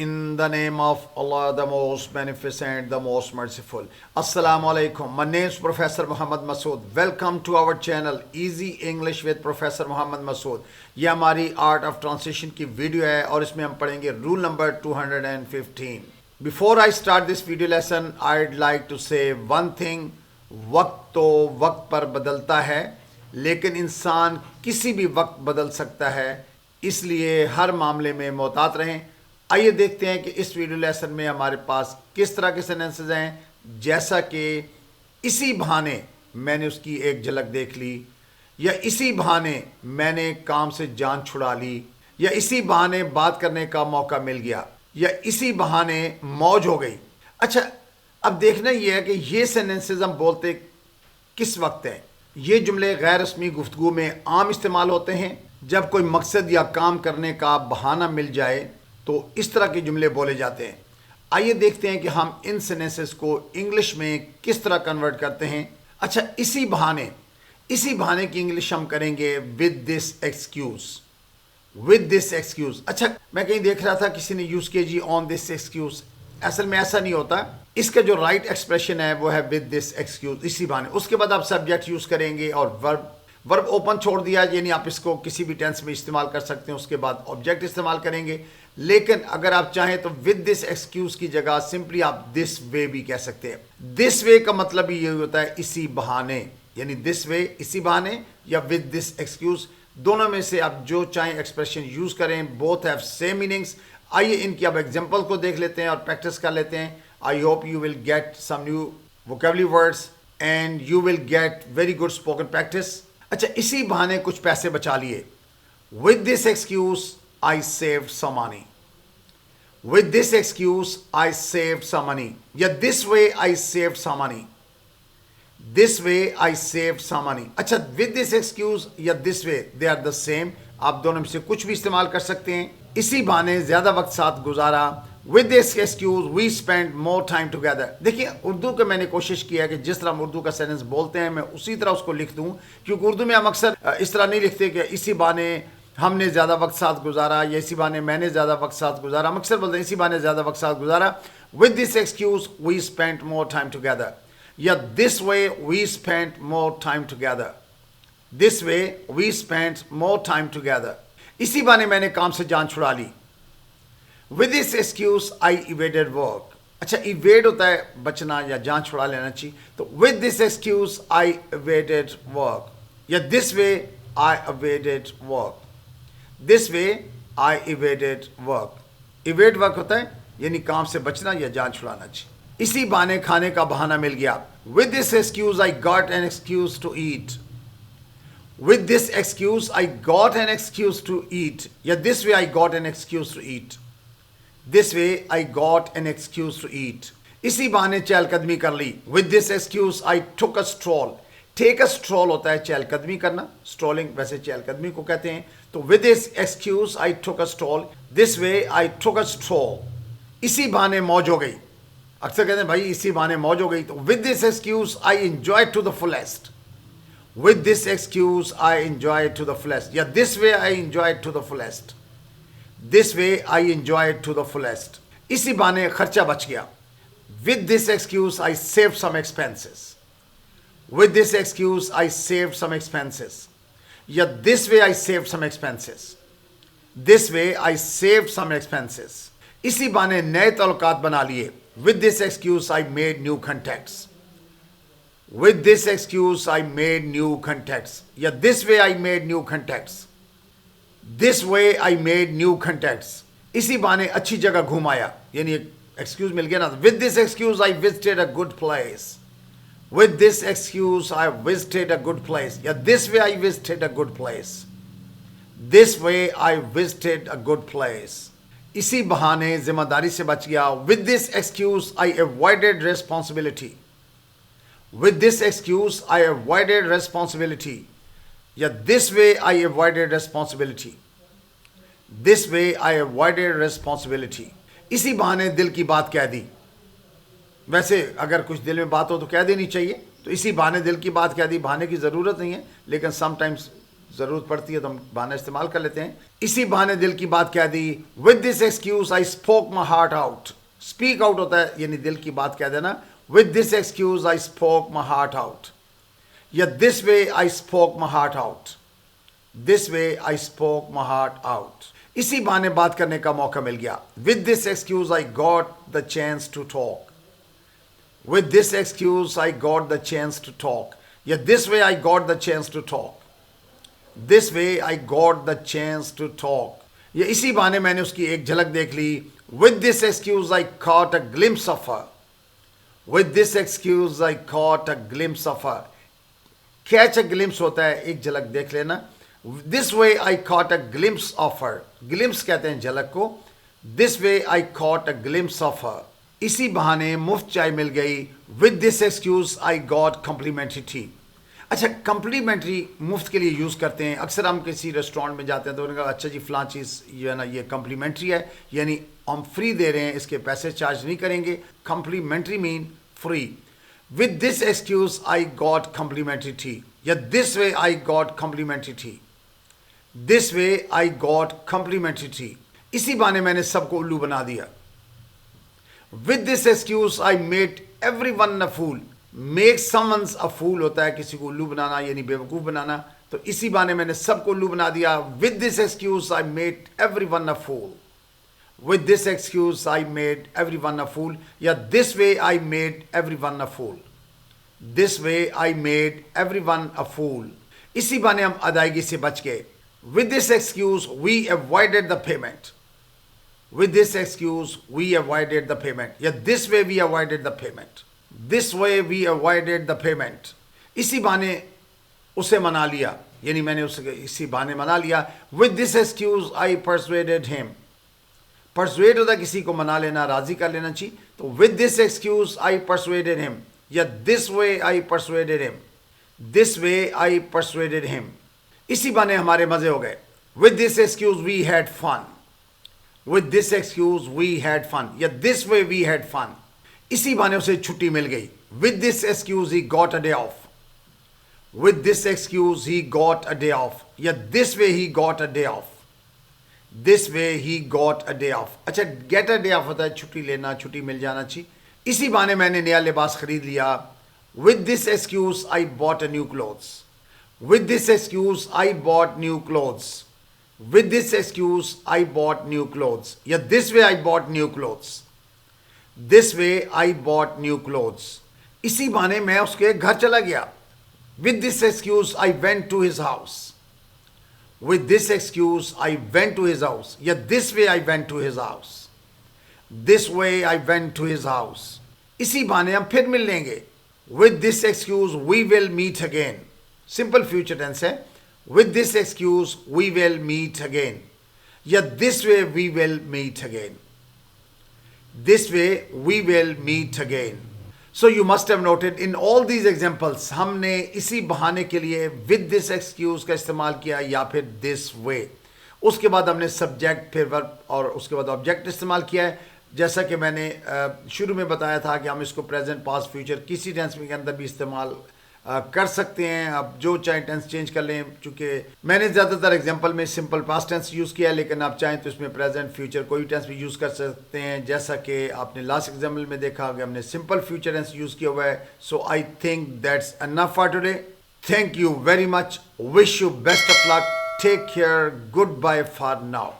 In the name of Allah, the most beneficent, the most merciful. Assalamu alaikum. My name is Professor Muhammad Masood. Welcome to our channel Easy English with Professor Muhammad Masood. ये हमारी art of translation की video है और इसमें हम पढ़ेंगे rule number 215. Before I start this video lesson, I'd like to say one thing. वक्त तो वक्त पर बदलता है, लेकिन इंसान किसी भी वक्त बदल सकता है, इसलिए हर मामले में मोहतात रहें. आइए देखते हैं कि इस वीडियो लेसन में हमारे पास किस तरह के सेंटेंसेस हैं. जैसा कि इसी बहाने मैंने उसकी एक झलक देख ली, या इसी बहाने मैंने काम से जान छुड़ा ली, या इसी बहाने बात करने का मौका मिल गया, या इसी बहाने मौज हो गई. अच्छा, अब देखना यह है कि ये सेंटेंसेस हम बोलते किस वक्त हैं. ये जुमले गैर रस्मी गुफ्तगू में आम इस्तेमाल होते हैं. जब कोई मकसद या काम करने का बहाना मिल जाए तो इस तरह के जुमले बोले जाते हैं. आइए देखते हैं कि हम इन सेंटेंसेस को इंग्लिश में किस तरह कन्वर्ट करते हैं. अच्छा, इसी बहाने की इंग्लिश हम करेंगे with this excuse. With this excuse. अच्छा, मैं कहीं देख रहा था किसी ने यूज़ किया जी ऑन दिस एक्सक्यूज. असल में ऐसा नहीं होता. इसका जो राइट एक्सप्रेशन है वो है विद दिस एक्सक्यूज, इसी बहाने. उसके बाद आप सब्जेक्ट यूज़ करेंगे और वर्ब ओपन छोड़ दिया, यानी आप इसको किसी भी टेंस में इस्तेमाल कर सकते हैं. उसके बाद ऑब्जेक्ट इस्तेमाल करेंगे. लेकिन अगर आप चाहें तो विद दिस एक्सक्यूज की जगह सिंपली आप दिस वे भी कह सकते हैं. दिस वे का मतलब ही ये होता है इसी बहाने, यानी दिस वे इसी बहाने, या विद दिस एक्सक्यूज. दोनों में से आप जो चाहें एक्सप्रेशन यूज करें. Both have same meanings. आइए इनकी अब एग्जाम्पल को देख लेते हैं और प्रैक्टिस कर लेते हैं. I hope you will get some new vocabulary words and you will get very good spoken practice. अच्छा, इसी बहाने कुछ पैसे बचा लिए. With this excuse I saved some money. With this excuse, I saved some money. Yeah, this way I saved some money. This way I saved some money. अच्छा, with this excuse या this way, they are the same. आप दोनों में से कुछ भी इस्तेमाल कर सकते हैं. इसी बहाने ज़्यादा वक्त साथ गुजारा. With this excuse, we spent more time together. देखिए, उर्दू के मैंने कोशिश किया कि जिस तरह हम उर्दू का सेंटेंस बोलते हैं मैं उसी तरह उसको लिख दूँ, क्योंकि उर्दू में हम अक्सर इस तरह नहीं लिखते कि इसी बहाने हमने ज़्यादा वक्त साथ गुजारा, या इसी बहाने मैंने ज़्यादा वक्त साथ गुजारा. हम अक्सर बोलते हैं इसी बहाने ज़्यादा वक्त साथ गुजारा. With this excuse we spent more time together, या this way we spent more time together. This way we spent more time together. इसी बहाने मैंने काम से जान छुड़ा ली. With this excuse I evaded work. अच्छा, इवेड होता है बचना या जान छुड़ा लेना चाहिए. तो with this excuse I evaded work, या this way I evaded work. This way I evaded work. Evade work होता है यानी काम से बचना या जान छुड़ाना चाहिए. इसी बहाने खाने का बहाना मिल गया. With this excuse I got an excuse to eat. With this excuse I got an excuse to eat, या this way I got an excuse to eat. This way I got an excuse to eat. इसी बहाने चहलकदमी कर ली. With this excuse I took a stroll. Take a stroll होता है चहलकदमी करना. स्ट्रॉलिंग वैसे चहलकदमी को कहते हैं. तो with this excuse I took a stroll. This way I took a stroll. इसी बहाने मौज हो गई. अक्सर कहते हैं भाई इसी बहाने मौज हो गई. तो with this excuse I enjoy to the fullest. With this excuse I enjoy to the fullest, या this way I enjoy to the fullest. This way I enjoy to the fullest. इसी बहाने खर्चा बच गया. With this excuse I save some expenses. With this excuse, I saved some expenses. Yeah, this way I saved some expenses. This way I saved some expenses. इसी बहाने नए ताल्लुकात बना लिए. With this excuse, I made new contacts. With this excuse, I made new contacts. Yeah, this way I made new contacts. This way I made new contacts. इसी बहाने अच्छी जगह घूम आया, यानी एक एक्सक्यूज मिल गया ना. With this excuse, I visited a good place. With this excuse, I visited a good place. Yeah, this way I visited a good place. This way I visited a good place. इसी बहाने जिम्मेदारी से बच गया. With this excuse, I avoided responsibility. With this excuse, I avoided responsibility. Yeah, this way I avoided responsibility. This way I avoided responsibility. इसी बहाने दिल की बात कह दी. वैसे अगर कुछ दिल में बात हो तो कह देनी चाहिए. तो इसी बहाने दिल की बात कह दी. बहाने की ज़रूरत नहीं है, लेकिन समटाइम्स ज़रूरत पड़ती है तो हम बहाना इस्तेमाल कर लेते हैं। इसी बहाने दिल की बात कह दी। With this excuse I spoke my heart out. Speak out होता है यानी दिल की बात कह देना। With this excuse I spoke my heart out, या this way I spoke my heart out, this way I spoke my heart out. इसी बहाने बात करने का मौका मिल गया। With this excuse I got the chance to talk. With this excuse I got the chance to talk, या this way I got the chance to talk, this way I got the chance to talk. ये इसी बहाने मैंने उसकी एक झलक देख ली। With this excuse I caught a glimpse of her. With this excuse I caught a glimpse of her. Catch a glimpse होता है एक झलक देख लेना। This way I caught a glimpse of her. Glimpse कहते हैं झलक को। This way I caught a glimpse of her. इसी बहाने मुफ्त चाय मिल गई। With this excuse I got complimentary tea. अच्छा, कम्प्लीमेंट्री मुफ्त के लिए यूज़ करते हैं। अक्सर हम किसी रेस्टोरेंट में जाते हैं तो उन्होंने कहा अच्छा जी फ़लाँ चीज़ ये है ना ये कम्प्लीमेंट्री है, यानी हम फ्री दे रहे हैं, इसके पैसे चार्ज नहीं करेंगे। Complimentary mean free. With this excuse I got complimentary tea, या this way I got complimentary tea, this way I got complimentary tea. इसी बहाने मैंने सबको उल्लू बना दिया। With this excuse I made everyone a fool. Make someone a fool होता है किसी को उल्लू बनाना यानी बेवकूफ़ बनाना, तो इसी बहाने मैंने सबको उल्लू बना दिया। With this excuse I made everyone a fool, with this excuse I made everyone a fool, या this way I made everyone a fool, this way I made everyone a fool. इसी बहाने हम अदायगी से बच गए। With this excuse we avoided the payment. With this excuse we avoided the payment, या this way we avoided the payment, this way we avoided the payment. इसी बहाने उसे मना लिया, यानी मैंने उसे इसी बहाने मना लिया। With this excuse I persuaded him. Persuade होता है किसी को मना लेना, राजी कर लेना चाहिए। तो with this excuse I persuaded him, या this way I persuaded him, this way I persuaded him. इसी बहाने हमारे मजे हो गए। With this excuse we had fun. With this excuse we had fun, या this way we had fun. इसी बहाने उसे छुट्टी मिल गई। With this excuse he got a day off. With this excuse he got a day off, या this way he got a day of, this way he got a day of. अच्छा, get a day of होता है छुट्टी लेना, छुट्टी मिल जाना चाहिए। इसी बहाने मैंने नया लिबास खरीद लिया। With this excuse I bought a new clothes. With this excuse I bought new clothes, with this excuse I bought new clothes, या this way I bought new clothes, this way I bought new clothes. इसी बहाने मैं उसके घर चला गया। With this excuse I went to his house. With this excuse I went to his house, या this way I went to his house, this way I went to his house. इसी बहाने हम फिर मिल लेंगे। With this excuse we will meet again. Simple future tense है। With this excuse we will meet again, या this way we will meet again, this way we will meet again. So you must have noted in all these examples हमने इसी बहाने के लिए with this excuse का इस्तेमाल किया या फिर this way। उसके बाद हमने subject फिर verb और उसके बाद object इस्तेमाल किया है। जैसा कि मैंने शुरू में बताया था कि हम इसको present past future किसी टेंस के अंदर भी इस्तेमाल कर सकते हैं। आप जो चाहे टेंस चेंज कर लें, चूँकि मैंने ज़्यादातर एग्जांपल में सिंपल पास्ट टेंस यूज़ किया है, लेकिन आप चाहें तो इसमें प्रेजेंट फ्यूचर कोई टेंस भी यूज़ कर सकते हैं। जैसा कि आपने लास्ट एग्जांपल में देखा कि हमने सिंपल फ्यूचर टेंस यूज़ किया हुआ है। So I think that's enough for today. Thank you very much. Wish you best of luck. Take care. Goodbye for now.